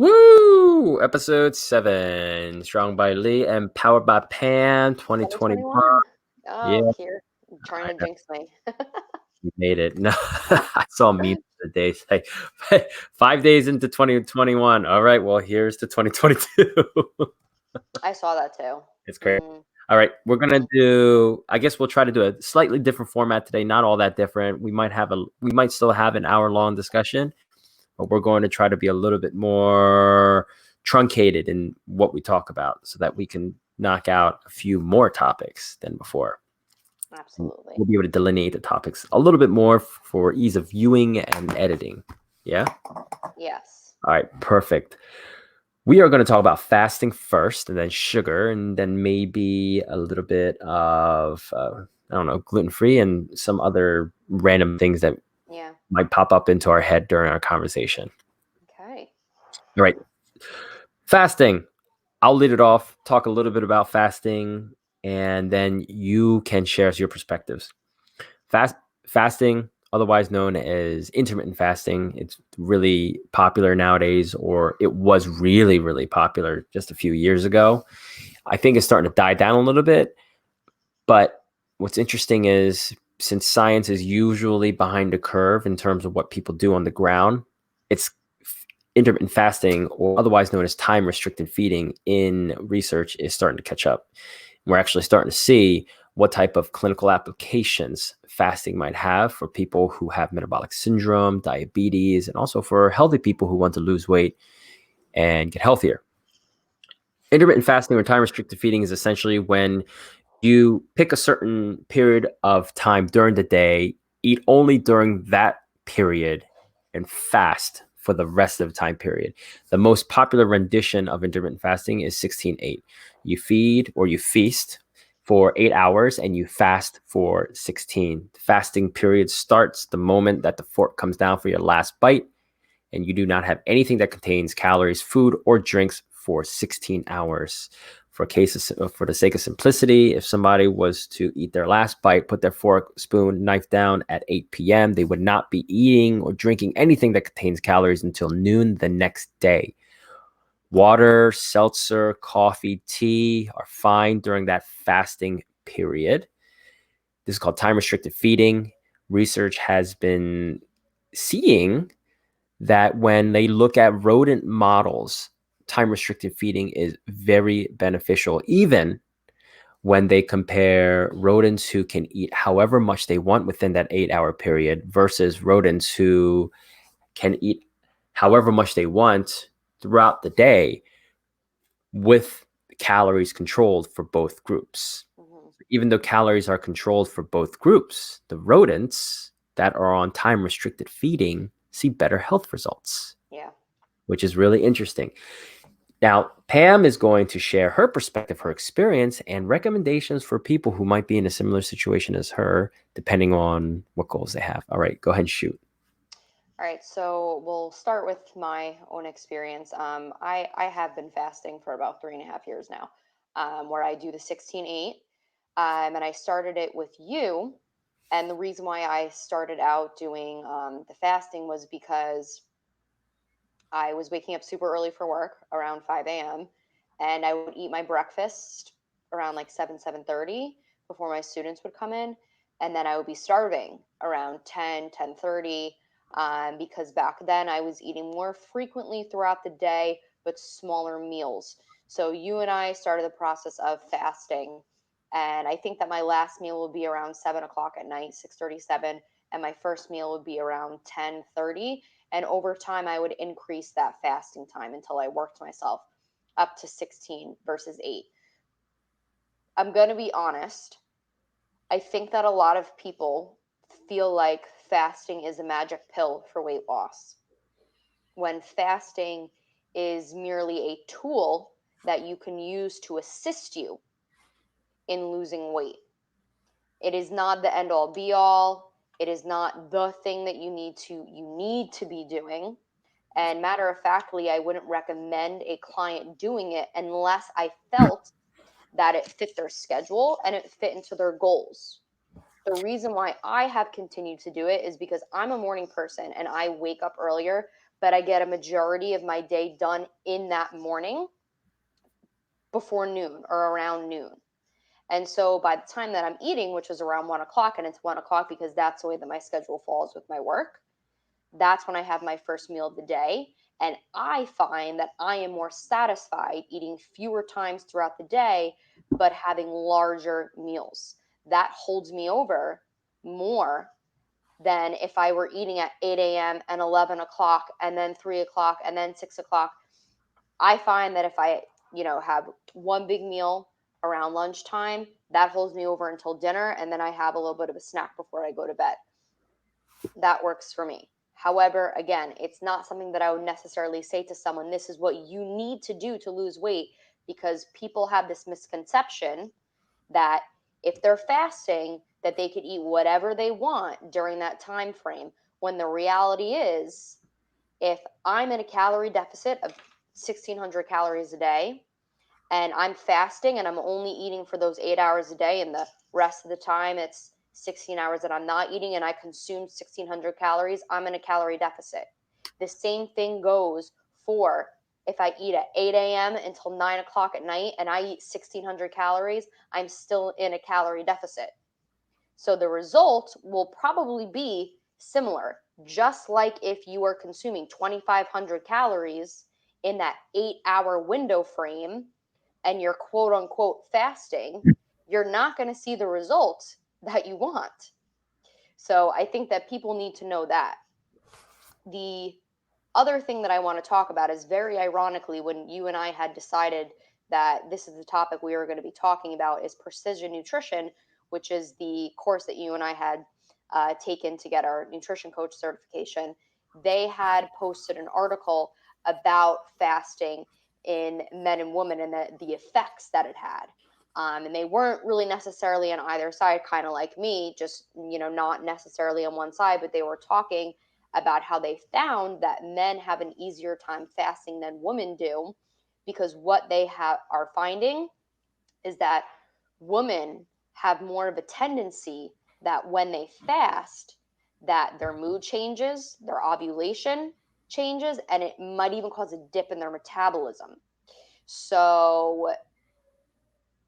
Woo! Episode 7. Strong by Lee and powered by Pam 2021. 2021. Yeah, Oh, here, trying I to know jinx me. you made it. No, I saw memes the day say 5 days into 2021. All right, well, here's to 2022. I saw that too. It's crazy. Mm, All right, we're gonna do. I guess we'll try to do a slightly different format today. Not all that different. We might still have an hour-long discussion, but we're going to try to be a little bit more truncated in what we talk about so that we can knock out a few more topics than before. absolutely. We'll be able to delineate the topics a little bit more for ease of viewing and editing. Yeah? Yes. All right, perfect. We are going to talk about fasting first, and then sugar, and then maybe a little bit of, I don't know, gluten-free and some other random things that Yeah. might pop up into our head during our conversation. Okay. All right. Fasting. I'll lead it off, talk a little bit about fasting, and then you can share your perspectives. Fasting, otherwise known as intermittent fasting, it's really popular nowadays, or it was really, really popular just a few years ago. I think it's starting to die down a little bit, but what's interesting is since science is usually behind the curve in terms of what people do on the ground, it's intermittent fasting, or otherwise known as time restricted feeding, in research is starting to catch up. We're actually starting to see what type of clinical applications fasting might have for people who have metabolic syndrome, diabetes, and also for healthy people who want to lose weight and get healthier. Intermittent fasting or time restricted feeding is essentially when you pick a certain period of time during the day, eat only during that period, and fast for the rest of the time period. The most popular rendition of intermittent fasting is 16-8. You feed or you feast for 8 hours and you fast for 16. The fasting period starts the moment that the fork comes down for your last bite, and you do not have anything that contains calories, food, or drinks for 16 hours. For the sake of simplicity, if somebody was to eat their last bite, put their fork, spoon, knife down at 8 p.m., they would not be eating or drinking anything that contains calories until noon the next day. Water, seltzer, coffee, tea are fine during that fasting period. This is called time restricted feeding. Research has been seeing that when they look at rodent models, time restricted feeding is very beneficial, even when they compare rodents who can eat however much they want within that 8-hour period versus rodents who can eat however much they want throughout the day with calories controlled for both groups. Mm-hmm. Even though calories are controlled for both groups, the rodents that are on time restricted feeding see better health results, Yeah. which is really interesting. Now, Pam is going to share her perspective, her experience, and recommendations for people who might be in a similar situation as her, depending on what goals they have. All right, go ahead and shoot. All right. So we'll start with my own experience. I have been fasting for about 3.5 years now, where I do the 16-8. And I started it with you. And the reason why I started out doing the fasting was because I was waking up super early for work around 5 a.m. and I would eat my breakfast around like 7:30 before my students would come in. And then I would be starving around 10:30, because back then I was eating more frequently throughout the day, but smaller meals. So you and I started the process of fasting. And I think that my last meal would be around 7 o'clock at night, 6:37. And my first meal would be around 10:30, and over time, I would increase that fasting time until I worked myself up to 16 versus 8. I'm going to be honest. I think that a lot of people feel like fasting is a magic pill for weight loss, when fasting is merely a tool that you can use to assist you in losing weight. It is not the end all be all. It is not the thing that you need to be doing. And matter of factly, I wouldn't recommend a client doing it unless I felt that it fit their schedule and it fit into their goals. The reason why I have continued to do it is because I'm a morning person and I wake up earlier but I get a majority of my day done in that morning before noon or around noon. And so by the time that I'm eating, which is around 1 o'clock, and it's 1 o'clock because that's the way that my schedule falls with my work, that's when I have my first meal of the day. And I find that I am more satisfied eating fewer times throughout the day, but having larger meals. That holds me over more than if I were eating at 8 a.m. and 11 o'clock and then 3 o'clock and then 6 o'clock. I find that if I, have one big meal around lunchtime, that holds me over until dinner. And then I have a little bit of a snack before I go to bed. That works for me. However, again, it's not something that I would necessarily say to someone, this is what you need to do to lose weight, because people have this misconception that if they're fasting, that they could eat whatever they want during that time frame, when the reality is, if I'm in a calorie deficit of 1600 calories a day and I'm fasting and I'm only eating for those 8 hours a day, and the rest of the time it's 16 hours that I'm not eating, and I consume 1600 calories, I'm in a calorie deficit. The same thing goes for if I eat at 8 a.m. until 9 o'clock at night and I eat 1600 calories, I'm still in a calorie deficit. So the result will probably be similar, just like if you are consuming 2,500 calories in that 8-hour window frame and you're quote unquote fasting, you're not going to see the results that you want. So I think that people need to know that. The other thing that I want to talk about is, very ironically, when you and I had decided that this is the topic we were going to be talking about, is precision nutrition, which is the course that you and I had taken to get our nutrition coach certification. They had posted an article about fasting in men and women and the effects that it had. And they weren't really necessarily on either side, kind of like me, just, not necessarily on one side, but they were talking about how they found that men have an easier time fasting than women do, because what they are finding is that women have more of a tendency that when they fast, that their mood changes, their ovulation changes, and it might even cause a dip in their metabolism. So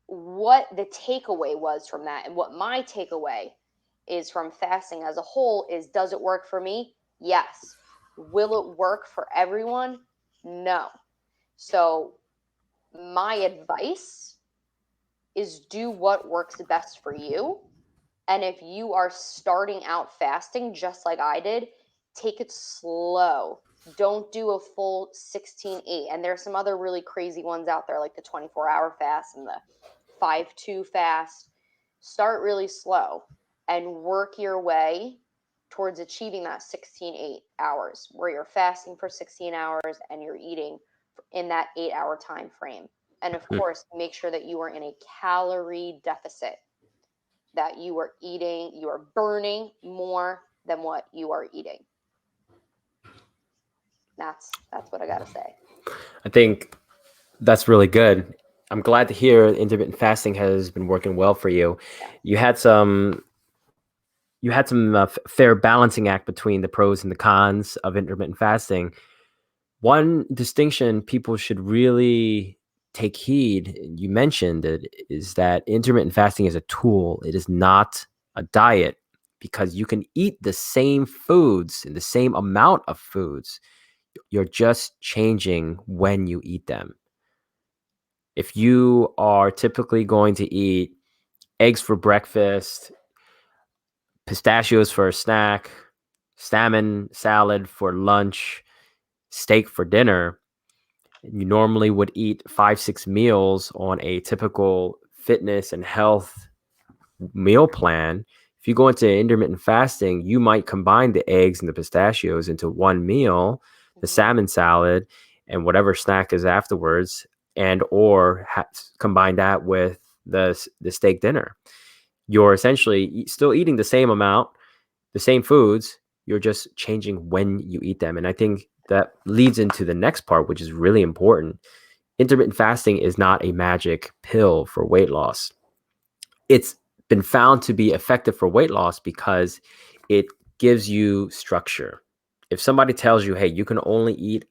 what the takeaway was from that, and what my takeaway is from fasting as a whole, is, does it work for me? Yes. Will it work for everyone? No. So my advice is, do what works best for you. And if you are starting out fasting just like I did, take it slow. Don't do a full 16-8. And there's some other really crazy ones out there, like the 24-hour fast and the 5-2 fast. Start really slow and work your way towards achieving that 16-8 hours, where you're fasting for 16 hours and you're eating in that 8-hour time frame. And of course, make sure that you are in a calorie deficit, that you are burning more than what you are eating. That's what I got to say. I think that's really good. I'm glad to hear intermittent fasting has been working well for you. Yeah. You had some fair balancing act between the pros and the cons of intermittent fasting. One distinction people should really take heed, you mentioned it, is that intermittent fasting is a tool. It is not a diet, because you can eat the same foods and the same amount of foods. You're just changing when you eat them. If you are typically going to eat eggs for breakfast, pistachios for a snack, salmon salad for lunch, steak for dinner, you normally would eat 5-6 meals on a typical fitness and health meal plan. If you go into intermittent fasting, you might combine the eggs and the pistachios into one meal, the salmon salad, and whatever snack is afterwards, and or combine that with the steak dinner. You're essentially still eating the same amount, the same foods. You're just changing when you eat them. And I think that leads into the next part, which is really important. Intermittent fasting is not a magic pill for weight loss. It's been found to be effective for weight loss because it gives you structure. if somebody tells you, hey, you can only eat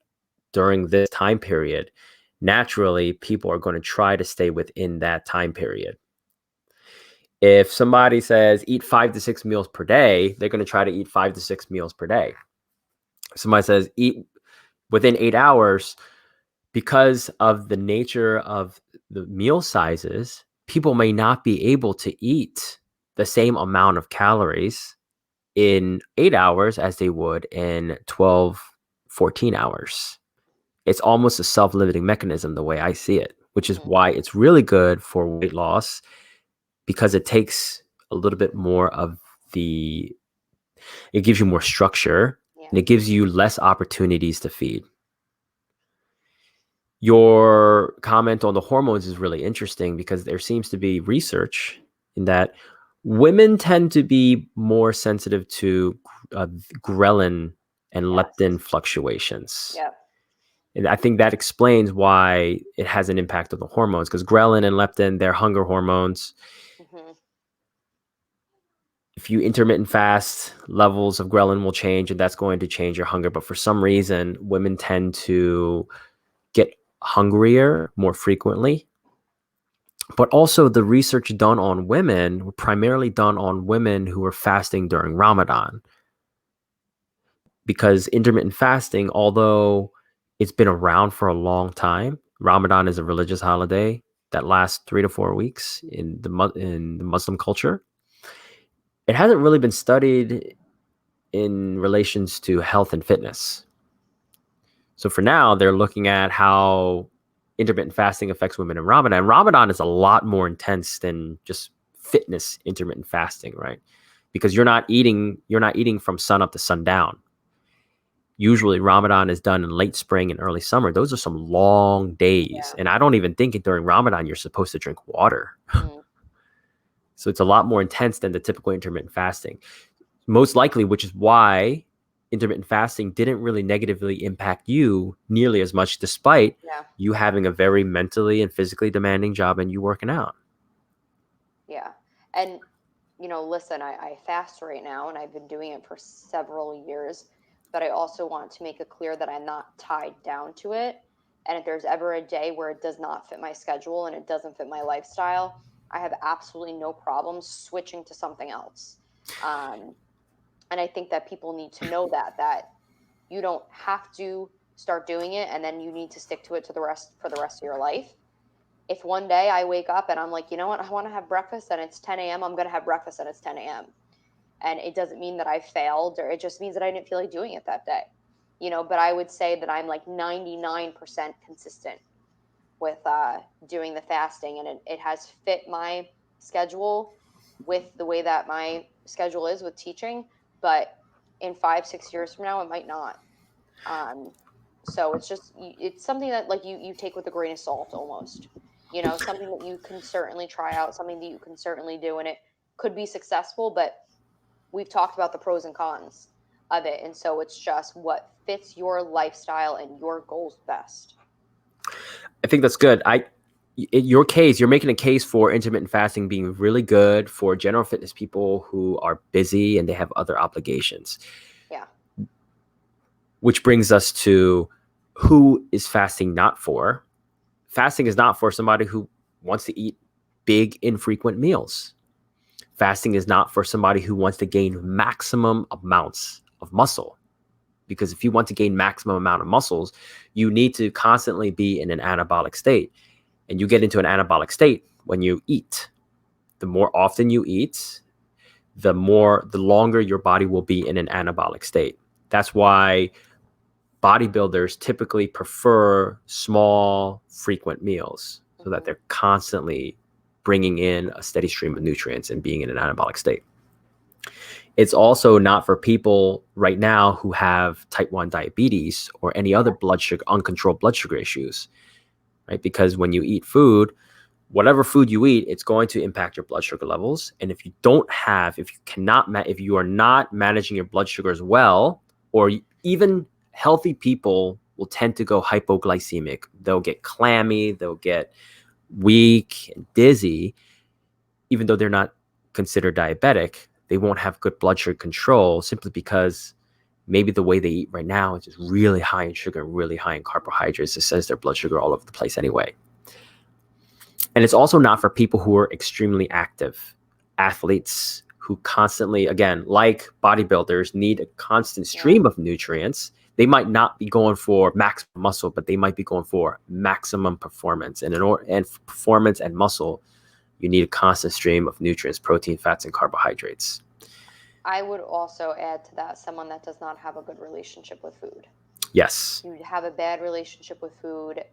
during this time period, naturally people are going to try to stay within that time period. If somebody says eat 5 to 6 meals per day, they're going to try to eat 5 to 6 meals per day. If somebody says eat within 8 hours, because of the nature of the meal sizes, people may not be able to eat the same amount of calories in 8 hours as they would in 12, 14 hours. It's almost a self-limiting mechanism the way I see it, which is Hmm. why it's really good for weight loss, because it takes a little bit more of the, it gives you more structure Yeah. and it gives you less opportunities to feed. Your comment on the hormones is really interesting because there seems to be research in that women tend to be more sensitive to uh, ghrelin and leptin Yes. fluctuations. Yep. And I think that explains why it has an impact on the hormones, because ghrelin and leptin, they're hunger hormones. Hmm. If you intermittent fast, levels of ghrelin will change, and that's going to change your hunger. But for some reason, women tend to get hungrier more frequently. But also, the research done on women were primarily done on women who were fasting during Ramadan, because intermittent fasting, although it's been around for a long time, Ramadan is a religious holiday that lasts 3 to 4 weeks in the Muslim culture. It hasn't really been studied in relations to health and fitness. So for now, they're looking at how intermittent fasting affects women in Ramadan. Ramadan is a lot more intense than just fitness intermittent fasting, right? Because you're not eating from sun up to sundown. Usually Ramadan is done in late spring and early summer. Those are some long days. Yeah. And I don't even think during Ramadan you're supposed to drink water. Mm. So it's a lot more intense than the typical intermittent fasting. Most likely, which is why intermittent fasting didn't really negatively impact you nearly as much, despite Yeah. you having a very mentally and physically demanding job and you working out. Yeah. And, listen, I fast right now and I've been doing it for several years, but I also want to make it clear that I'm not tied down to it. And if there's ever a day where it does not fit my schedule and it doesn't fit my lifestyle, I have absolutely no problem switching to something else. Um, and I think that people need to know that you don't have to start doing it and then you need to stick to it for the rest of your life. If one day I wake up and I'm like, you know what, I want to have breakfast and it's 10 a.m., I'm going to have breakfast and it's 10 a.m. And it doesn't mean that I failed, or it just means that I didn't feel like doing it that day. But I would say that I'm like 99% consistent with doing the fasting, and it has fit my schedule with the way that my schedule is with teaching. But in 5, 6 years from now, it might not. Um, so it's something that like you take with a grain of salt almost. Something that you can certainly try out, something that you can certainly do, and it could be successful. But we've talked about the pros and cons of it, and so it's just what fits your lifestyle and your goals best. I think that's good. In your case, you're making a case for intermittent fasting being really good for general fitness people who are busy and they have other obligations, Yeah. which brings us to who is fasting not for. Fasting is not for somebody who wants to eat big, infrequent meals. Fasting is not for somebody who wants to gain maximum amounts of muscle. Because if you want to gain maximum amount of muscles, you need to constantly be in an anabolic state. And you get into an anabolic state when you eat. The more often you eat, the longer your body will be in an anabolic state. That's why bodybuilders typically prefer small, frequent meals so that Hmm. they're constantly bringing in a steady stream of nutrients and being in an anabolic state. It's also not for people right now who have type 1 diabetes or any other uncontrolled blood sugar issues, right? Because when you eat food, whatever food you eat, it's going to impact your blood sugar levels. And if you are not managing your blood sugar as well, or even healthy people will tend to go hypoglycemic. They'll get clammy, they'll get weak and dizzy, even though they're not considered diabetic. They won't have good blood sugar control simply because maybe the way they eat right now is just really high in sugar, really high in carbohydrates. It sends their blood sugar all over the place anyway. And it's also not for people who are extremely active, athletes who constantly, again, like bodybuilders, need a constant Yeah. stream of nutrients. They might not be going for maximum muscle, but they might be going for maximum performance. And performance and muscle, you need a constant stream of nutrients, protein, fats, and carbohydrates. I would also add to that someone that does not have a good relationship with food. Yes. You have a bad relationship with food,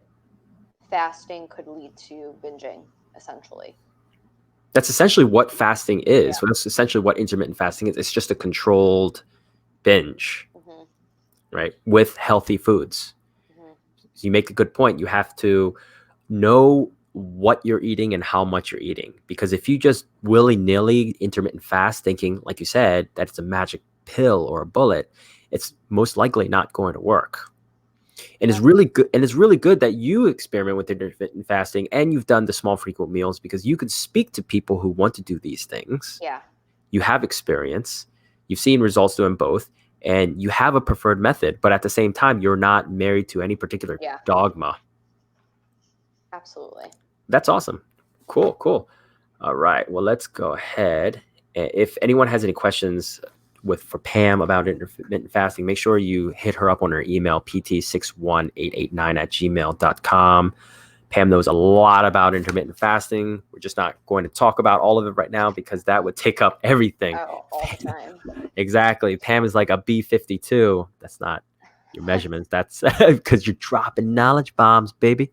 fasting could lead to binging, essentially. That's essentially what fasting is. Yeah. So that's essentially what intermittent fasting is. It's just a controlled binge, right, with healthy foods. So you make a good point. You have to know what you're eating and how much you're eating. Because if you just willy-nilly intermittent fast thinking, like you said, that it's a magic pill or a bullet, it's most likely not going to work. And it's really good. And it's really good that you experiment with intermittent fasting and you've done the small frequent meals, because you can speak to people who want to do these things. Yeah. You have experience. You've seen results doing both, and you have a preferred method. But at the same time, you're not married to any particular dogma. Absolutely. That's awesome. Cool, cool. All right. Well, let's go ahead. If anyone has any questions for Pam about intermittent fasting, make sure you hit her up on her email, pt61889@gmail.com. Pam knows a lot about intermittent fasting. We're just not going to talk about all of it right now because that would take up everything. Oh, all the time. Exactly. Pam is like a B52. That's not your measurements. That's because you're dropping knowledge bombs, baby.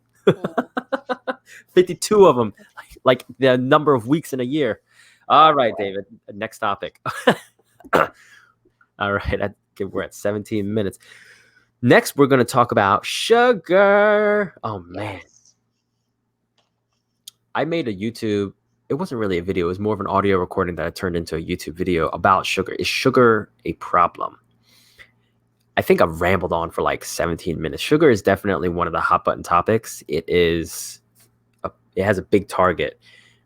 52 of them, like the number of weeks in a year. All right, David. Next topic. All right. We're at 17 minutes. Next, we're going to talk about sugar. Oh, man. I made a YouTube. It wasn't really a video. It was more of an audio recording that I turned into a YouTube video about sugar. Is sugar a problem? I think I've rambled on for like 17 minutes. Sugar is definitely one of the hot button topics. It has a big target.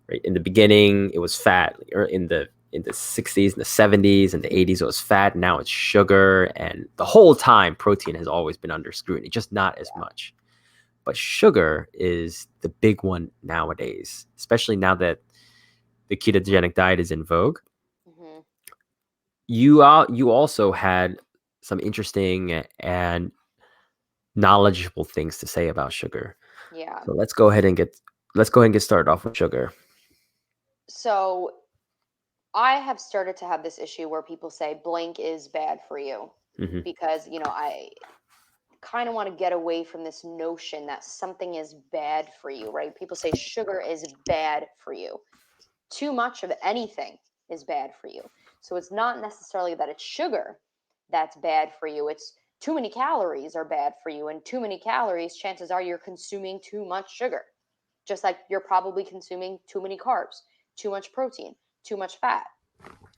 Right? In the beginning, it was fat. Or in the 60s and the 70s and the 80s, it was fat. Now it's sugar. And the whole time, protein has always been under scrutiny, just not as much. But sugar is the big one nowadays, especially now that the ketogenic diet is in vogue. You also had some interesting and knowledgeable things to say about sugar. Yeah. So let's go ahead and get started off with sugar. So I have started to have this issue where people say blank is bad for you because, I kind of want to get away from this notion that something is bad for you, right? People say sugar is bad for you. Too much of anything is bad for you. So it's not necessarily that it's sugar that's bad for you. It's too many calories are bad for you. And too many calories, chances are you're consuming too much sugar. Just like you're probably consuming too many carbs, too much protein, too much fat.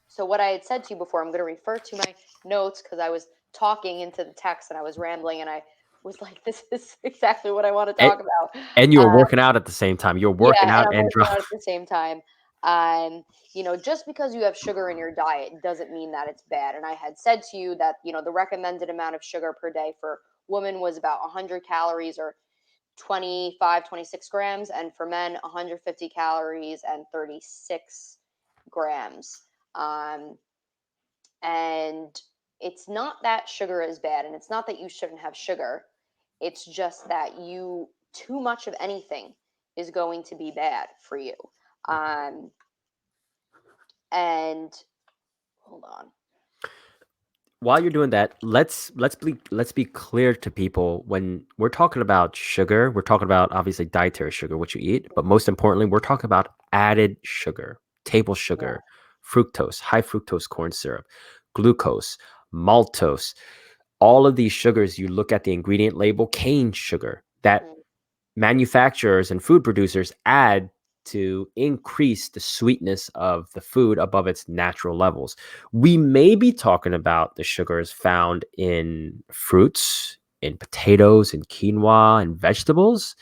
So what I had said to you before, I'm going to refer to my notes because I was talking into the text and I was rambling and I was like, this is exactly what I want to talk about. And you were working out at the same time. You're working out and I'm and working out at the same time. Just because you have sugar in your diet doesn't mean that it's bad. And I had said to you that, the recommended amount of sugar per day for women was about 100 calories or 26 grams. And for men, 150 calories and 36 grams. And it's not that sugar is bad, and it's not that you shouldn't have sugar. It's just that too much of anything is going to be bad for you. And hold on. While you're doing that, let's be clear to people. When we're talking about sugar, we're talking about obviously dietary sugar, what you eat, but most importantly, we're talking about added sugar, table sugar, fructose, high fructose corn syrup, glucose, maltose. All of these sugars, you look at the ingredient label, cane sugar, that manufacturers and food producers add to increase the sweetness of the food above its natural levels. We may be talking about the sugars found in fruits, in potatoes, in quinoa, and vegetables,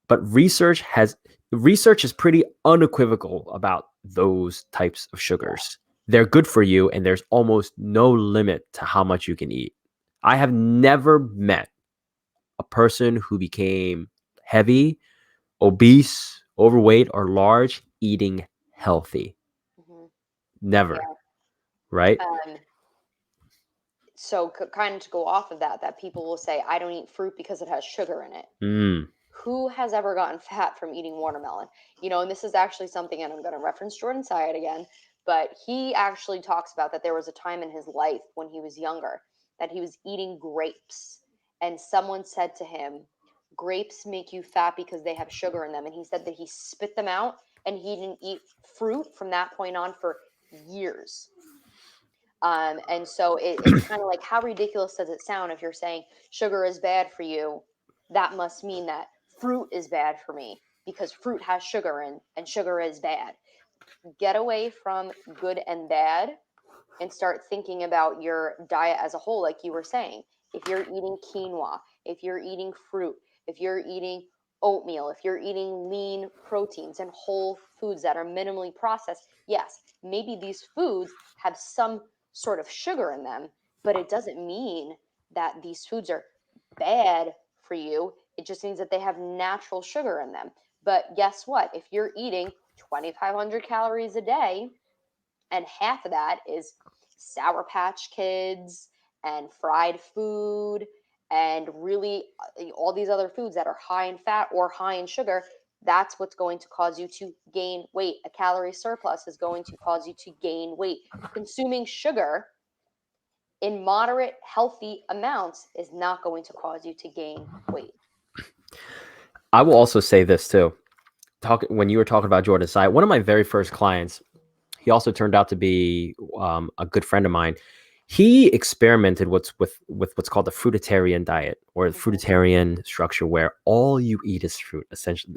but research is pretty unequivocal about those types of sugars. they're good for you, and there's almost no limit to how much you can eat. I have never met a person who became heavy, obese, overweight, or large eating healthy. Hmm. Never, Yeah. right? So kind of to go off of that, that people will say, I don't eat fruit because it has sugar in it. Mm. Who has ever gotten fat from eating watermelon? And this is actually something, and I'm going to reference Jordan Syatt again, but he actually talks about that there was a time in his life when he was younger that he was eating grapes, and someone said to him, grapes make you fat because they have sugar in them. And he said that he spit them out and he didn't eat fruit from that point on for years. And so it's kind of like, how ridiculous does it sound if you're saying sugar is bad for you? That must mean that fruit is bad for me because fruit has sugar and sugar is bad. Get away from good and bad and start thinking about your diet as a whole, like you were saying. If you're eating quinoa, if you're eating fruit, if you're eating oatmeal, if you're eating lean proteins and whole foods that are minimally processed, yes, maybe these foods have some sort of sugar in them, but it doesn't mean that these foods are bad for you. It just means that they have natural sugar in them. But guess what? If you're eating 2,500 calories a day, and half of that is Sour Patch Kids and fried food and really all these other foods that are high in fat or high in sugar, that's what's going to cause you to gain weight. A calorie surplus is going to cause you to gain weight. Consuming sugar in moderate, healthy amounts is not going to cause you to gain weight. I will also say this too. When you were talking about Jordan Syatt, one of my very first clients, he also turned out to be a good friend of mine. He experimented with what's called the fruitarian diet, or the Mm-hmm. fruitarian structure, where all you eat is fruit. Essentially,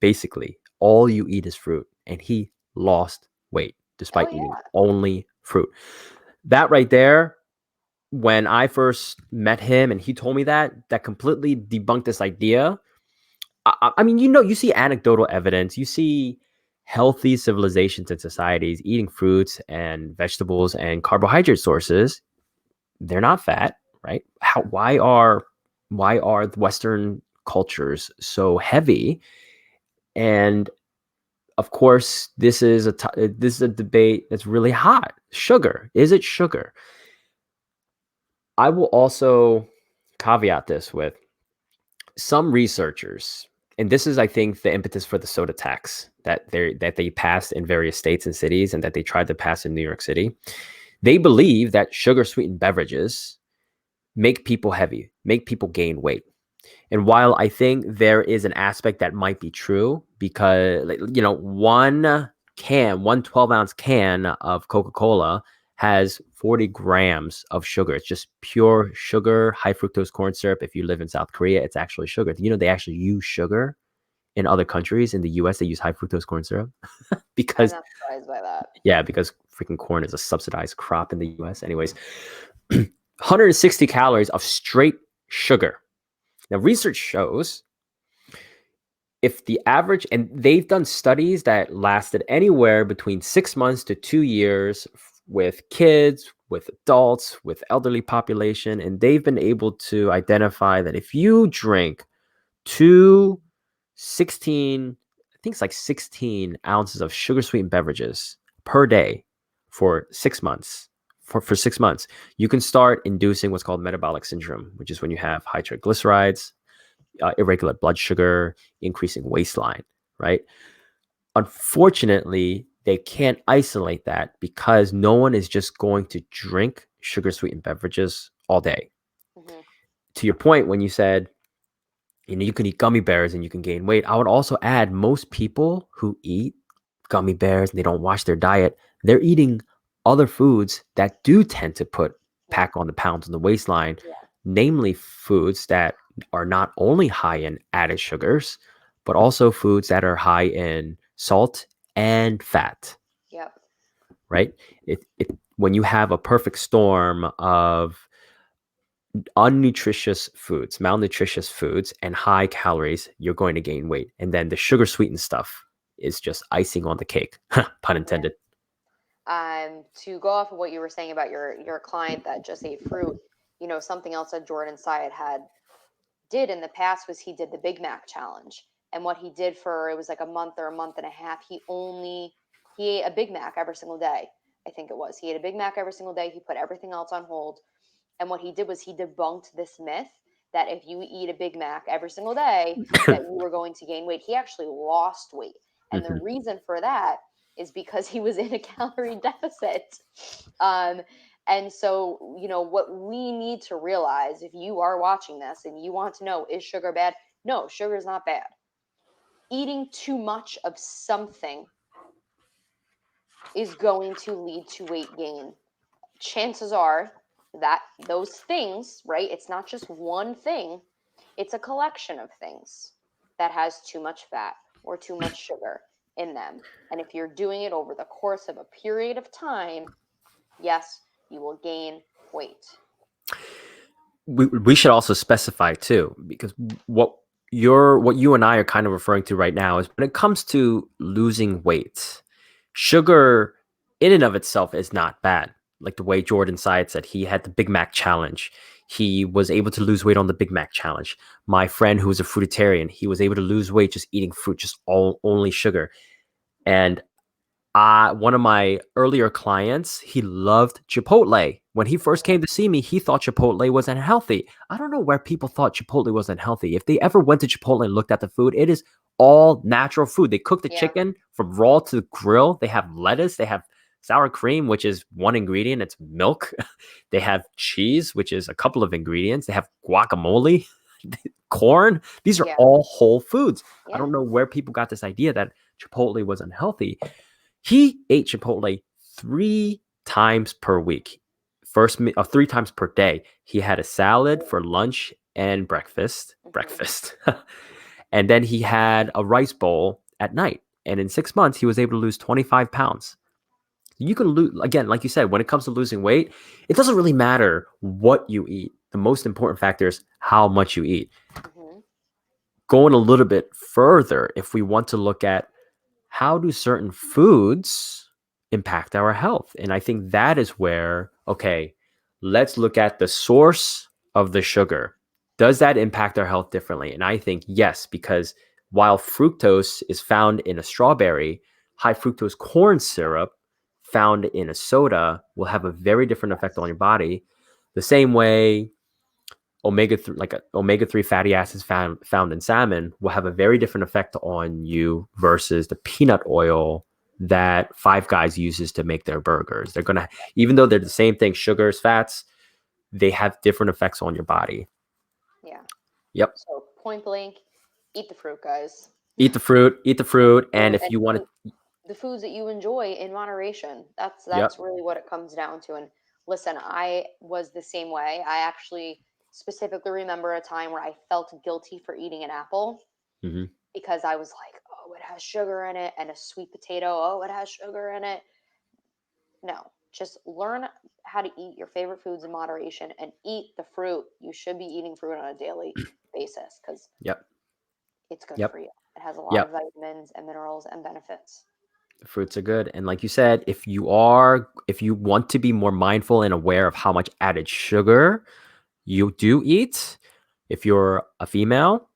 basically, all you eat is fruit, and he lost weight Oh, despite eating yeah. only fruit. That right there, when I first met him and he told me that completely debunked this idea. I mean, you see anecdotal evidence. You see healthy civilizations and societies eating fruits and vegetables and carbohydrate sources. They're not fat, right? Why are Western cultures so heavy? And of course, this is a debate that's really hot. Sugar, is it sugar? I will also caveat this with some researchers, and this is, I think, the impetus for the soda tax that they passed in various states and cities, and that they tried to pass in New York City. They believe that sugar sweetened beverages make people heavy, make people gain weight. And while I think there is an aspect that might be true, because one 12-ounce can of Coca-Cola has 40 grams of sugar. It's just pure sugar, high fructose corn syrup. If you live in South Korea, it's actually sugar. They actually use sugar in other countries. In the US, they use high fructose corn syrup I'm because, not surprised by that. yeah, because freaking corn is a subsidized crop in the US. Anyways, 160 calories of straight sugar. Now, research shows if the average, and they've done studies that lasted anywhere between 6 months to 2 years with kids, with adults, with elderly population, and they've been able to identify that if you drink two 16, I think it's like 16 ounces of sugar sweetened beverages per day for 6 months, for 6 months, you can start inducing what's called metabolic syndrome, which is when you have high triglycerides, irregular blood sugar, increasing waistline, right? Unfortunately, they can't isolate that because no one is just going to drink sugar sweetened beverages all day. Hmm. To your point, when you said, you can eat gummy bears and you can gain weight, I would also add most people who eat gummy bears and they don't watch their diet, they're eating other foods that do tend to Yeah. pack on the pounds on the waistline, Yeah. namely foods that are not only high in added sugars, but also foods that are high in salt and fat, Yep. right? When you have a perfect storm of unnutritious foods, malnutritious foods, and high calories, you're going to gain weight. And then the sugar sweetened stuff is just icing on the cake, pun Yeah. intended. To go off of what you were saying about your client that just ate fruit, something else that Jordan Syatt did in the past was he did the Big Mac challenge. And what he did for, it was like a month or a month and a half, he ate a Big Mac every single day. I think it was. He ate a Big Mac every single day. He put everything else on hold. And what he did was he debunked this myth that if you eat a Big Mac every single day, that you were going to gain weight. He actually lost weight. And the Mhm. reason for that is because he was in a calorie deficit. Um, and so, what we need to realize, if you are watching this and you want to know, is sugar bad? No, sugar is not bad. Eating too much of something is going to lead to weight gain. Chances are that those things, right? It's not just one thing, it's a collection of things that has too much fat or too much sugar in them. And if you're doing it over the course of a period of time, yes, you will gain weight. We should also specify too, because what you and I are kind of referring to right now is when it comes to losing weight, sugar in and of itself is not bad. Like the way Jordan Syatt said, he had the Big Mac challenge. He was able to lose weight on the Big Mac challenge. My friend who was a fruitarian, he was able to lose weight just eating fruit, just only sugar. And one of my earlier clients, he loved Chipotle. When he first came to see me, he thought Chipotle wasn't healthy. I don't know where people thought Chipotle wasn't healthy. If they ever went to Chipotle and looked at the food, it is all natural food. They cook the Yeah, chicken from raw to grill. They have lettuce. They have sour cream, which is one ingredient. It's milk. They have cheese, which is a couple of ingredients. They have guacamole, corn. These are yeah, all whole foods. I yeah. don't know where people got this idea that Chipotle was unhealthy. He ate Chipotle 3 times per week. 3 times per day. He had a salad for lunch and breakfast. Hmm. Breakfast. And then he had a rice bowl at night. And in 6 months, he was able to lose 25 pounds. You can lose, again, like you said, when it comes to losing weight, it doesn't really matter what you eat. The most important factor is how much you eat. Hmm. Going a little bit further, if we want to look at how do certain foods impact our health? And I think that is where, okay, let's look at the source of the sugar. Does that impact our health differently? And I think yes, because while fructose is found in a strawberry, high fructose corn syrup found in a soda will have a very different effect on Yes. your body. The same way omega 3 fatty acids found in salmon will have a very different effect on you versus the peanut oil that Five Guys uses to make their burgers. They're gonna, even though they're the same thing, sugars, fats, they have different effects on your body. Yeah. Yep. So point blank, eat the fruit, guys. Eat the Eat the fruit, and fruit if and you want eat the foods that you enjoy in moderation. That's yep. really what it comes down to. And listen, I was the same way. I actually specifically remember a time where I felt guilty for eating an apple Hmm. because I was like, "Oh, it has sugar in it," and a sweet potato, "Oh, it has sugar in it." No, just learn how to eat your favorite foods in moderation and eat the fruit. You should be eating fruit on a daily basis because Yep. it's good for Yep. you. It has a lot of Yep. vitamins and minerals and benefits. The fruits are good. And like you said, if you want to be more mindful and aware of how much added sugar you do eat, if you're a female,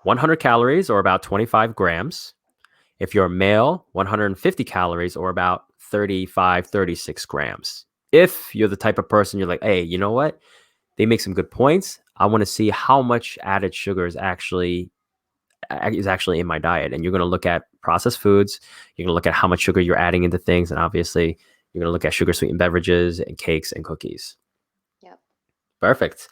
100 calories or about 25 grams. If you're a male, 150 calories or about 35, 36 grams. If you're the type of person you're like, hey, you know what? They make some good points. I want to see how much added sugar is actually in my diet. And you're going to look at processed foods. You're going to look at how much sugar you're adding into things. And obviously, you're going to look at sugar sweetened beverages and cakes and cookies. Yep. Perfect.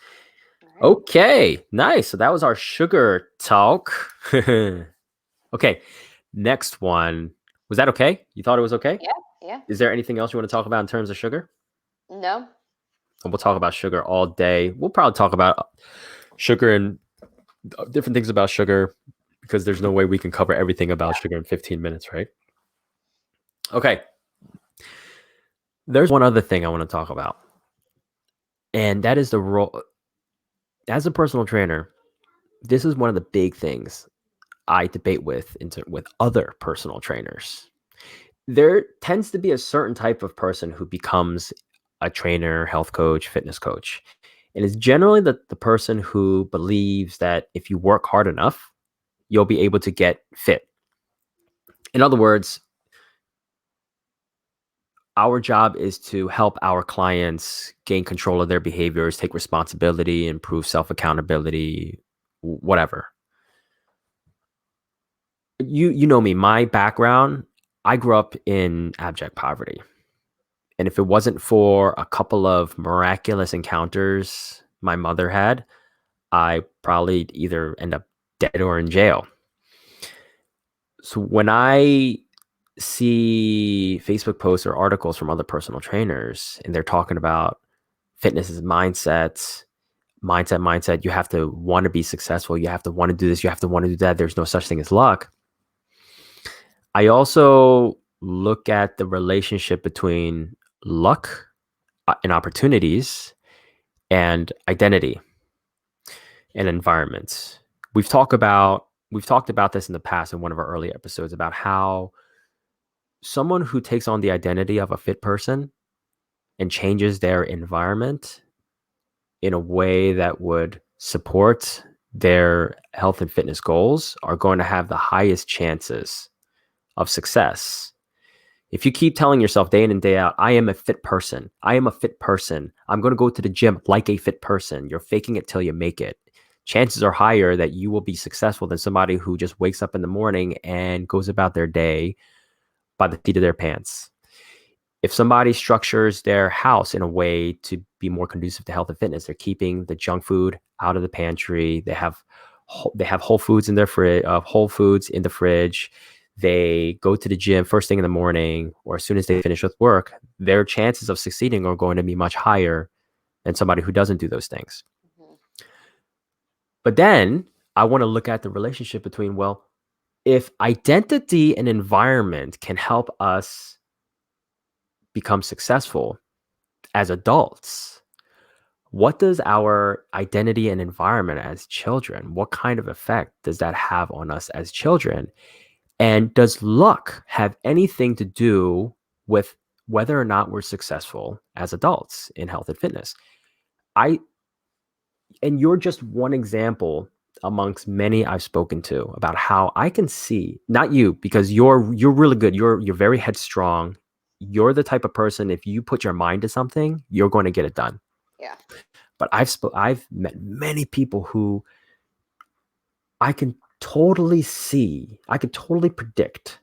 All right. Okay, nice. So that was our sugar talk. Okay, next one. Was that okay? You thought it was okay? Yeah. Yeah. Is there anything else you want to talk about in terms of sugar? No. And we'll talk about sugar all day. We'll probably talk about sugar and different things about sugar because there's no way we can cover everything about Yeah. sugar in 15 minutes, right? Okay. There's one other thing I want to talk about, and that is the role as a personal trainer. This is one of the big things I debate with other personal trainers. there tends to be a certain type of person who becomes a trainer, health coach, fitness coach. And it's generally the person who believes that if you work hard enough, you'll be able to get fit. In other words, our job is to help our clients gain control of their behaviors, take responsibility, improve self accountability, whatever. You know me, my background, I grew up in abject poverty. And if it wasn't for a couple of miraculous encounters my mother had, I probably either end up dead or in jail. So when I see Facebook posts or articles from other personal trainers and they're talking about fitness as mindset, you have to want to be successful. You have to want to do this. You have to want to do that. There's no such thing as luck. I also look at the relationship between luck and opportunities and identity and environments. We've talked about this in the past in one of our early episodes about how someone who takes on the identity of a fit person and changes their environment in a way that would support their health and fitness goals are going to have the highest chances of success. If you keep telling yourself day in and day out, I am a fit person. I am a fit person. I'm going to go to the gym like a fit person. You're faking it till you make it. Chances are higher that you will be successful than somebody who just wakes up in the morning and goes about their day by the seat of their pants. If somebody structures their house in a way to be more conducive to health and fitness, they're keeping the junk food out of the pantry. They have whole foods in their fridge, whole foods in the fridge. They go to the gym first thing in the morning or as soon as they finish with work. Their chances of succeeding are going to be much higher than somebody who doesn't do those things. Mhm. But then I want to look at the relationship between, well, if identity and environment can help us become successful as adults, what does our identity and environment as children, what kind of effect does that have on us as children? And does luck have anything to do with whether or not we're successful as adults in health and fitness? I and you're just one example amongst many I've spoken to about how I can see, not you, because you're really good. You're very headstrong. You're the type of person, if you put your mind to something, you're going to get it done. Yeah. But I've met many people who I can totally see, I could totally predict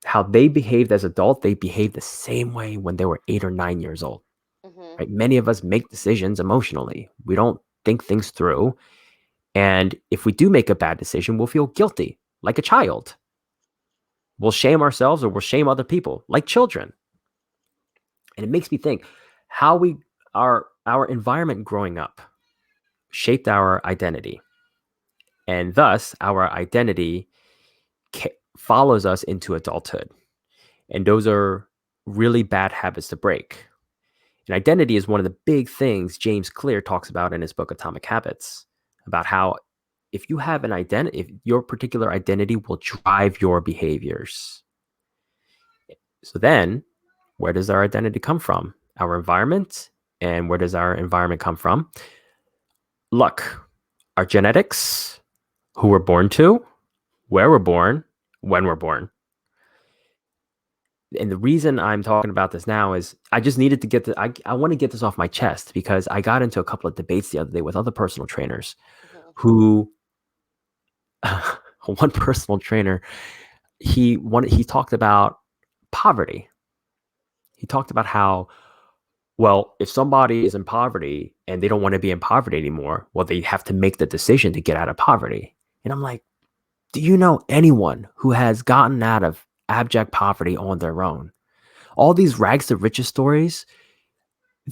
how they behaved as adults. They behaved the same way when they were 8 or 9 years old. Hmm. Right? Many of us make decisions emotionally. We don't think things through. And if we do make a bad decision, we'll feel guilty like a child. We'll shame ourselves or we'll shame other people like children. And it makes me think how our environment growing up shaped our identity. And thus our identity follows us into adulthood. And those are really bad habits to break. And identity is one of the big things James Clear talks about in his book Atomic Habits, about how if you have an identity, if your particular identity will drive your behaviors. So then, where does our identity come from? Our environment. And where does our environment come from? Luck, our genetics, who we're born to, where we're born, when we're born. And the reason I'm talking about this now is I just needed to I want to get this off my chest because I got into a couple of debates the other day with other personal trainers Hmm. who one personal trainer, he talked about poverty. He talked about how, well, if somebody is in poverty and they don't want to be in poverty anymore, well, they have to make the decision to get out of poverty. And I'm like, do you know anyone who has gotten out of abject poverty on their own? All these rags to riches stories,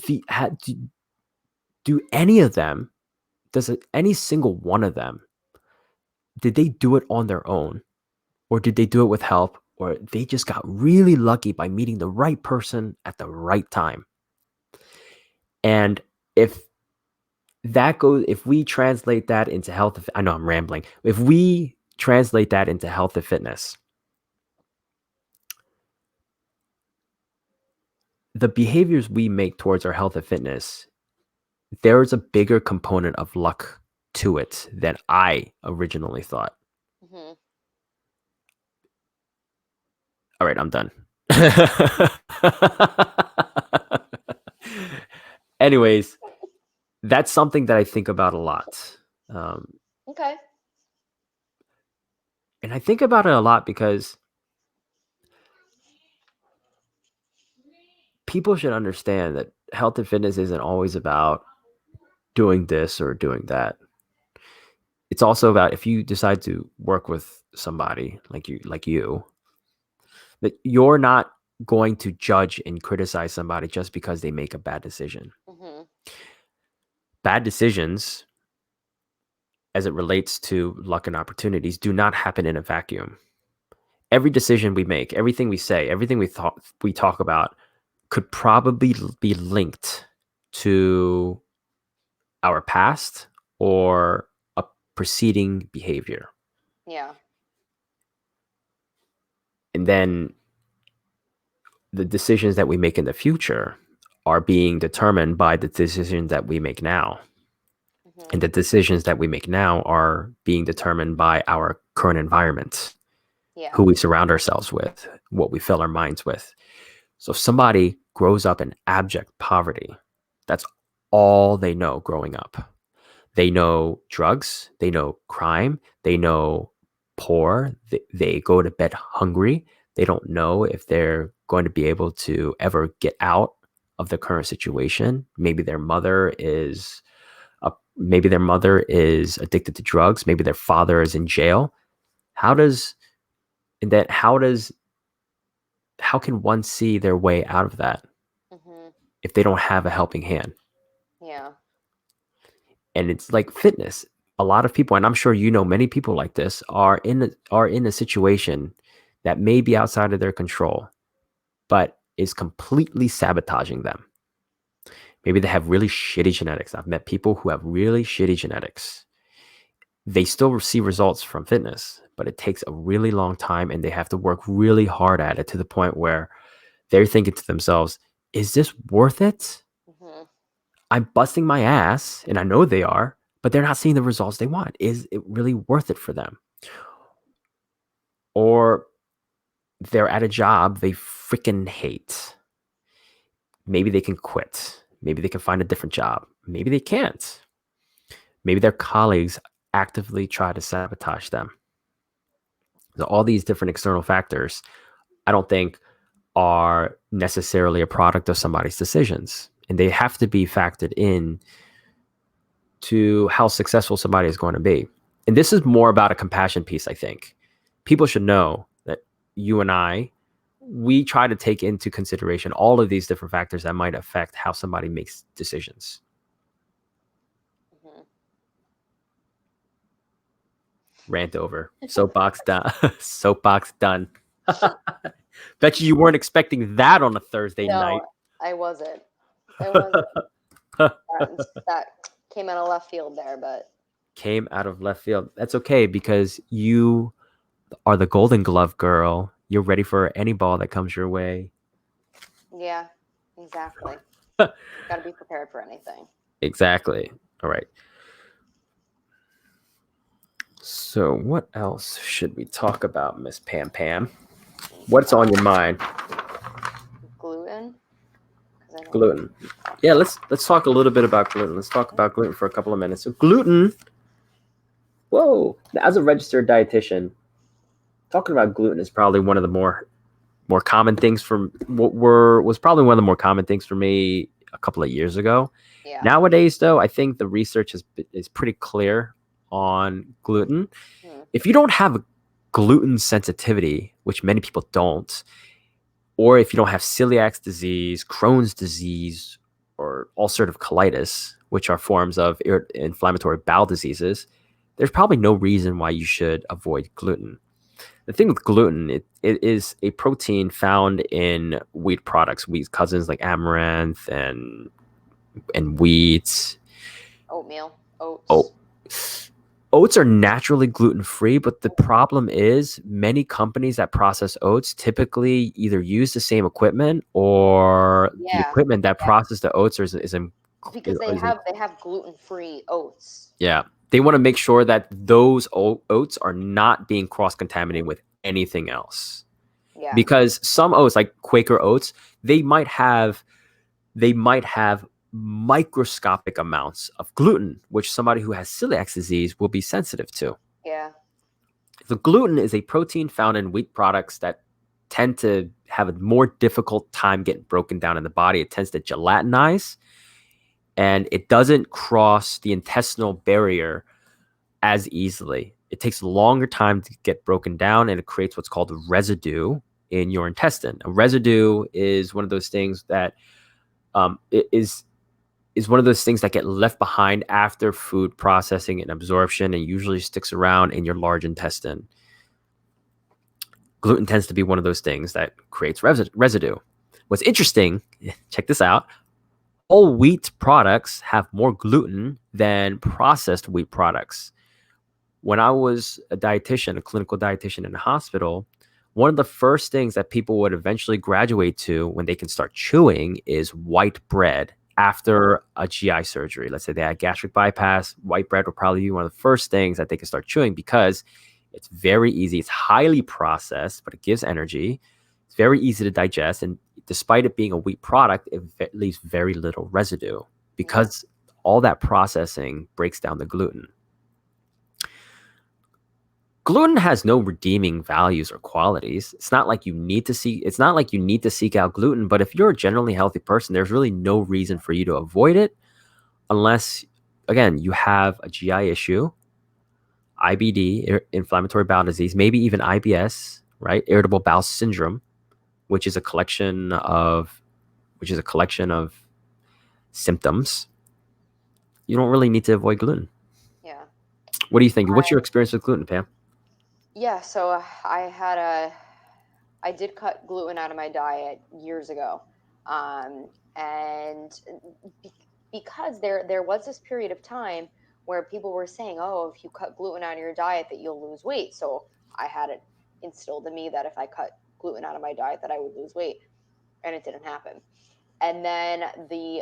do any of them, any single one of them, did they do it on their own? Or did they do it with help? Or they just got really lucky by meeting the right person at the right time? And if if we translate that into health, I know I'm rambling. If we translate that into health and fitness, the behaviors we make towards our health and fitness, there is a bigger component of luck to it than I originally thought. Hmm. All right, I'm done. Anyways, that's something that I think about a lot. Um, Okay. and I think about it a lot because people should understand that health and fitness isn't always about doing this or doing that. It's also about if you decide to work with somebody like you, that you're not going to judge and criticize somebody just because they make a bad decision. Hmm. Bad decisions, as it relates to luck and opportunities, do not happen in a vacuum. Every decision we make, everything we say, everything we talk about could probably be linked to our past or a preceding behavior. Yeah. And then the decisions that we make in the future are being determined by the decisions that we make now. Hmm. And the decisions that we make now are being determined by our current environment, Yeah. who we surround ourselves with, what we fill our minds with. So if somebody grows up in abject poverty, that's all they know growing up. They know drugs, they know crime, they know poor, they go to bed hungry. They don't know if they're going to be able to ever get out of the current situation. Maybe their mother is addicted to drugs, maybe their father is in jail. How does and then how can one see their way out of that Hmm. if they don't have a helping hand? Yeah. And it's like fitness. A lot of people, and I'm sure you know many people like this, are in a situation that may be outside of their control, but is completely sabotaging them. Maybe they have really shitty genetics. I've met people who have really shitty genetics. They still see results from fitness, but it takes a really long time and they have to work really hard at it to the point where they're thinking to themselves, is this worth it? Hmm. I'm busting my ass, and I know they are, but they're not seeing the results they want. Is it really worth it for them? Or they're at a job they freaking hate. Maybe they can quit. Maybe they can find a different job. Maybe they can't. Maybe their colleagues actively try to sabotage them. So all these different external factors, I don't think are necessarily a product of somebody's decisions. And they have to be factored in to how successful somebody is going to be. And this is more about a compassion piece, I think. People should know that you and I, we try to take into consideration all of these different factors that might affect how somebody makes decisions. Hmm. Rant over. Soapbox done. Soapbox done. Bet you weren't expecting that on a Thursday No, night. I wasn't. I wasn't. That came out of left field there, but Came out of left field. That's okay because you are the Golden Glove girl. You're ready for any ball that comes your way. yeah, exactly. Got to be prepared for anything. Exactly. All right. So, what else should we talk about, Miss Pam Pam? What's on Uh, your mind? Gluten, because I know we Gluten. talked Yeah, about. let's talk a little bit about gluten. Let's talk about gluten for a couple of minutes. So, gluten. Whoa! As a registered dietitian, talking about gluten is probably one of the more common things from what were was probably one of the more common things for me a couple of years ago. Yeah. Nowadays, though, I think the research is pretty clear on gluten. Hmm. If you don't have a gluten sensitivity, which many people don't, or if you don't have celiac disease, Crohn's disease, or ulcerative colitis, which are forms of inflammatory bowel diseases, there's probably no reason why you should avoid gluten. The thing with gluten, it is a protein found in wheat products, wheat cousins like amaranth and wheat. Oatmeal, Oh, oats. Oats are naturally gluten-free, but the problem is many companies that process oats typically either use the same equipment or the Yeah, equipment that yeah, process the oats because is in they have gluten-free oats. yeah. They want to make sure that those oats are not being cross-contaminated with anything else. Yeah, Because some oats, like Quaker oats, they might have they might have microscopic amounts of gluten, which somebody who has celiac disease will be sensitive to. yeah, The gluten is a protein found in wheat products that tend to have a more difficult time getting broken down in the body. It tends to gelatinize and it doesn't cross the intestinal barrier as easily. It takes a longer time to get broken down and it creates what's called a residue in your intestine. A residue is one of those things that um, is one of those things that get left behind after food processing and absorption and usually sticks around in your large intestine. Gluten tends to be one of those things that creates residue. What's interesting, check this out, all wheat products have more gluten than processed wheat products. When I was a dietitian, a clinical dietitian in a hospital, one of the first things that people would eventually graduate to when they can start chewing is white bread after a GI surgery. Let's say they had gastric bypass, white bread would probably be one of the first things that they can start chewing because it's very easy. It's highly processed, but it gives energy. It's very easy to digest. And despite it being a wheat product, it leaves very little residue yeah, because all that processing breaks down the gluten. Gluten has no redeeming values or qualities. It's not like you need to seek out gluten, but if you're a generally healthy person, there's really no reason for you to avoid it unless again, you have a GI issue, IBD, inflammatory bowel disease, maybe even IBS, right? Irritable bowel syndrome, which is a collection of symptoms. You don't really need to avoid gluten. yeah. What do you think? What's your experience with gluten, Pam? Yeah, so I did cut gluten out of my diet years ago, and be, because there was this period of time where people were saying, "Oh, if you cut gluten out of your diet, that you'll lose weight." So I had it instilled in me that if I cut gluten out of my diet, that I would lose weight, and it didn't happen. And then the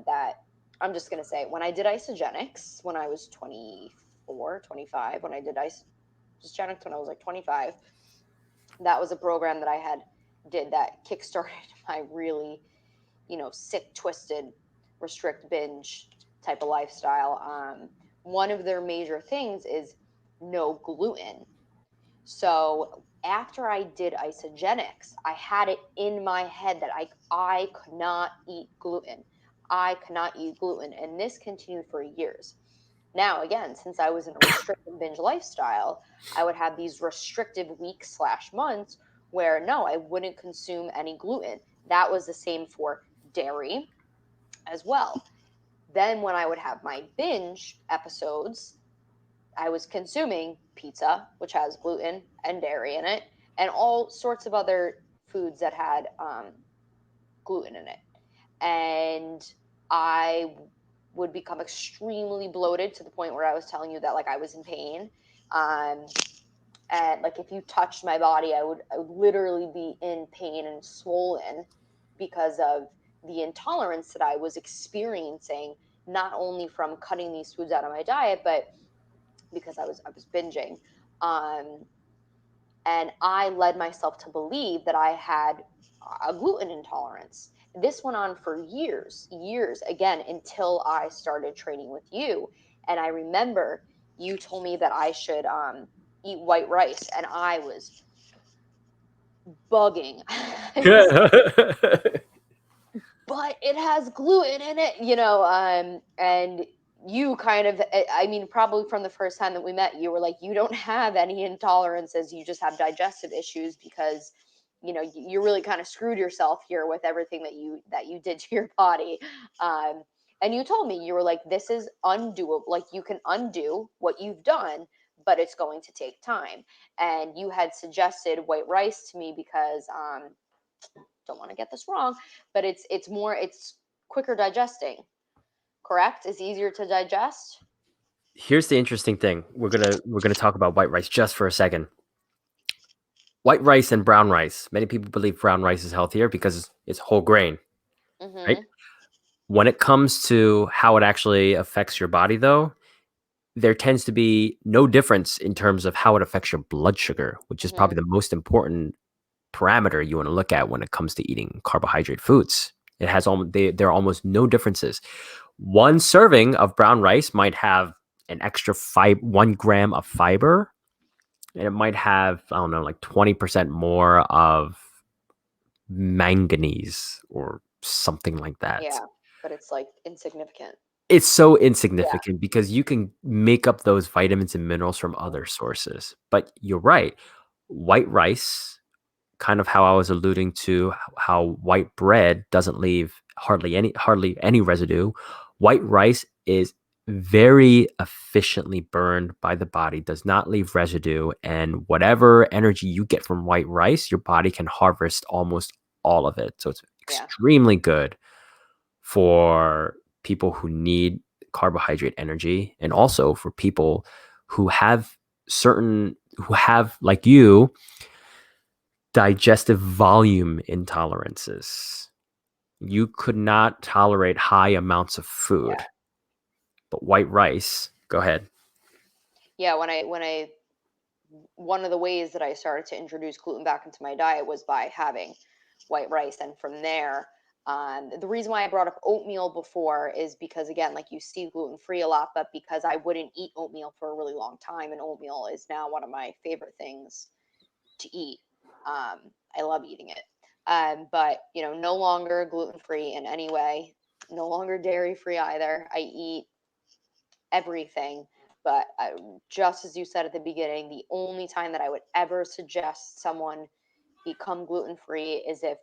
that I'm just gonna say when I did isogenics when I was 24, 25, when I did isogenics when I was like 25, that was a program that I had did that kickstarted my really, sick, twisted, restrict, binge type of lifestyle. One of their major things is no gluten. So after I did isogenics, I had it in my head that I could not eat gluten. I could not eat gluten, and this continued for years. Now, again, since I was in a restricted binge lifestyle, I would have these restrictive weeks slash months where no, I wouldn't consume any gluten. That was the same for dairy as well. Then, when I would have my binge episodes, I was consuming pizza, which has gluten and dairy in it, and all sorts of other foods that had gluten in it. And I would become extremely bloated to the point where I was telling you that like I was in pain. Um, and like if you touched my body, I would literally be in pain and swollen because of the intolerance that I was experiencing, not only from cutting these foods out of my diet, but because I was binging. Um, and I led myself to believe that I had a gluten intolerance. This went on for years, years again, until I started training with you. And I remember you told me that I should eat white rice, and I was bugging. I was like, but it has gluten in it, and you kind of, I mean, probably from the first time that we met, you were like, you don't have any intolerances, you just have digestive issues because, you really kind of screwed yourself here with everything that you did to your body. Um, and you told me, you were like, this is undoable. Like, you can undo what you've done, but it's going to take time. And you had suggested white rice to me because, don't want to get this wrong, but it's quicker digesting. Correct? It's easier to digest. Here's the interesting thing. We're gonna talk about white rice just for a second. White rice and brown rice. Many people believe brown rice is healthier because it's whole grain, right? Mm-hmm. When it comes to how it actually affects your body, though, there tends to be no difference in terms of how it affects your blood sugar, which is Mm-hmm. probably the most important parameter you want to look at when it comes to eating carbohydrate foods. It has there are almost no differences. One serving of brown rice might have an extra 1 gram of fiber, and it might have, I don't know, like 20% more of manganese or something like that. Yeah, but it's like insignificant. It's so Yeah. insignificant because you can make up those vitamins and minerals from Mhm. other sources. But you're right. White rice, kind of how I was alluding to how white bread doesn't leave hardly any residue. White rice is very efficiently burned by the body, does not leave residue, and whatever energy you get from white rice, your body can harvest almost all of it. So it's Yeah. extremely good for people who need carbohydrate energy, and also for people who have who have, like you, digestive volume intolerances. You could not tolerate high amounts of Yeah. food, but white rice, go ahead. Yeah. When I one of the ways that I started to introduce gluten back into my diet was by having white rice. And from there, the reason why I brought up oatmeal before is because, again, like you see gluten free a lot, but because I wouldn't eat oatmeal for a really long time, and oatmeal is now one of my favorite things to eat. I love eating it. But, no longer gluten free in any way, no longer dairy free either. I eat everything. But just as you said at the beginning, the only time that I would ever suggest someone become gluten free is if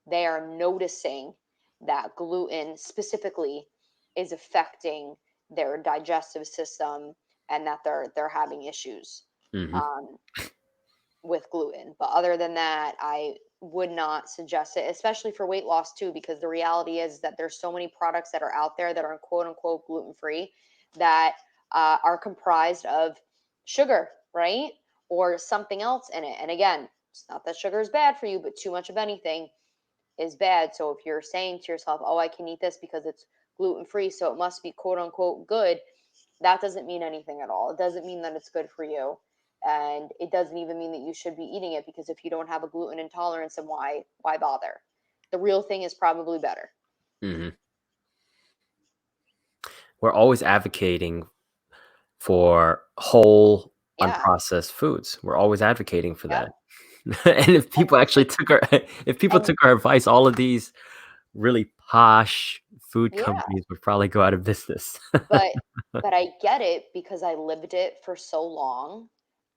they are noticing that gluten specifically is affecting their digestive system, and that they're having issues Hmm. um, with gluten. But other than that, I would not suggest it, especially for weight loss too, because the reality is that there's so many products that are out there that are quote unquote gluten free that are comprised of sugar, right? Or something else in it. And again, it's not that sugar is bad for you, but too much of anything is bad. So if you're saying to yourself, oh, I can eat this because it's gluten free, so it must be quote unquote good, that doesn't mean anything at all. It doesn't mean that it's good for you. And it doesn't even mean that you should be eating it, because if you don't have a gluten intolerance, then why bother? The real thing is probably better. Hmm. We're always advocating for whole, Yeah. unprocessed foods. We're always advocating for Yep. that. And if And people actually took our if people and took our advice, all of these really posh food yeah, companies would probably go out of business. but I get it because I lived it for so long,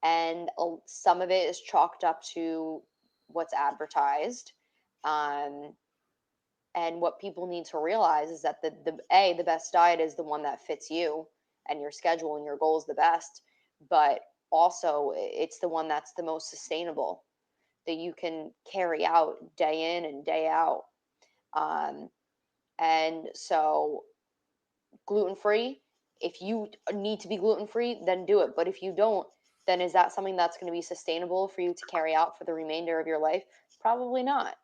and some of it is chalked up to what's advertised. Um, And what people need to realize is that the best diet is the one that fits you and your schedule and your goals the best, but also it's the one that's the most sustainable, that you can carry out day in and day out. Um, and so gluten free, if you need to be gluten free, then do it. But if you don't, then is that something that's going to be sustainable for you to carry out for the remainder of your life? Probably not,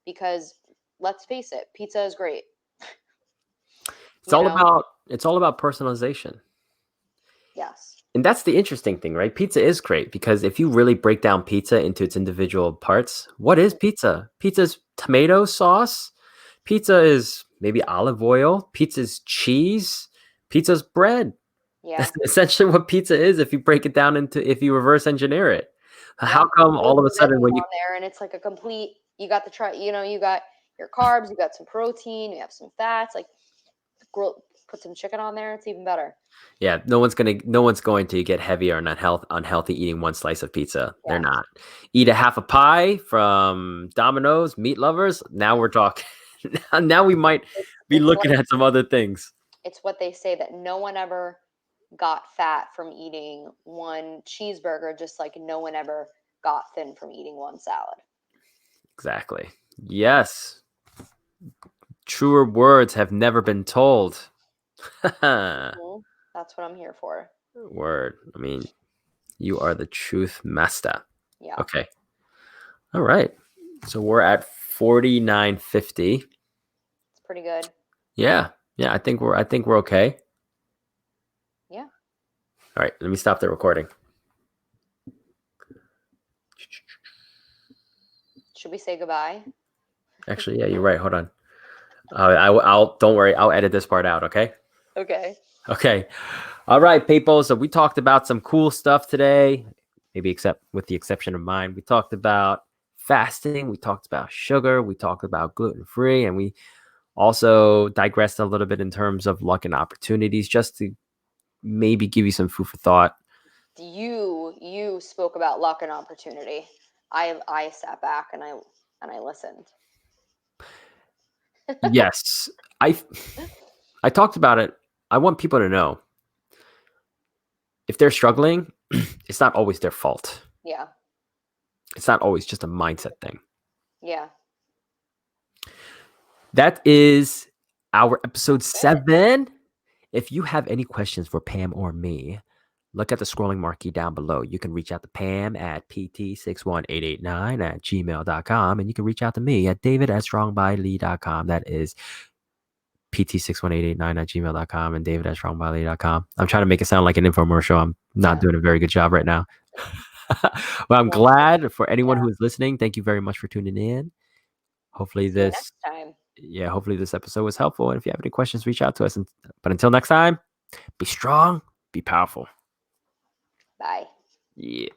because let's face it, pizza is great. It's You all know, about it's all about personalization. yes. And that's the interesting thing, right? Pizza is great because if you really break down pizza into its individual parts, what is Mhm. pizza? Pizza's tomato sauce. Pizza is maybe olive oil. Pizza's cheese. Pizza's bread. That's Yeah. essentially what pizza is if you reverse engineer it. Yeah. How come Throw all of a some sudden veggies when you on there and it's like a complete, you got the try, you got your carbs, you got some protein, you have some fats, like grill, put some chicken on there, it's even better. Yeah, no one's going to get heavy or unhealthy eating one slice of pizza. They're Yes. not. Eat a half a pie from Domino's, meat lovers. Now we're talking. Now we might be It's what looking at some other things. it's what they say, that no one ever got fat from eating one cheeseburger, just like no one ever got thin from eating one salad. Exactly. Yes. Truer words have never been told. Mhm. That's what I'm here for. Word. I mean, you are the truth master. Yeah, Okay. All right. So we're at 49.50. it's pretty good. Yeah. Yeah, I think we're okay. Yeah. All right, let me stop the recording. Should we say goodbye? Actually, yeah, you're right. Hold on. I'll don't worry. I'll edit this part out. Okay. Okay. Okay. All right, people. So we talked about some cool stuff today. Maybe except with the exception of mine, we talked about fasting. We talked about sugar. We talked about gluten free, and we also digressed a little bit in terms of luck and opportunities, just to maybe give you some food for thought. You spoke about luck and opportunity. I sat back and I listened. Yes, I I talked about it. I want people to know if they're struggling, it's not always their fault. Yeah. It's not always just a mindset thing. Yeah. That is our episode Good. 7. If you have any questions for Pam or me, look at the scrolling marquee down below. You can reach out to Pam at pt61889@gmail.com, and you can reach out to me at david@strongbylee.com. That is pt61889@gmail.com and david@strongbylee.com. I'm trying to make it sound like an infomercial. I'm not Yeah. doing a very good job right now. Well, I'm Well, glad for anyone yeah. who is listening. Thank you very much for tuning in. Hopefully See you this next time. hopefully this episode was helpful. And if you have any questions, reach out to us. But until next time, be strong, be powerful. Bye. Yeah.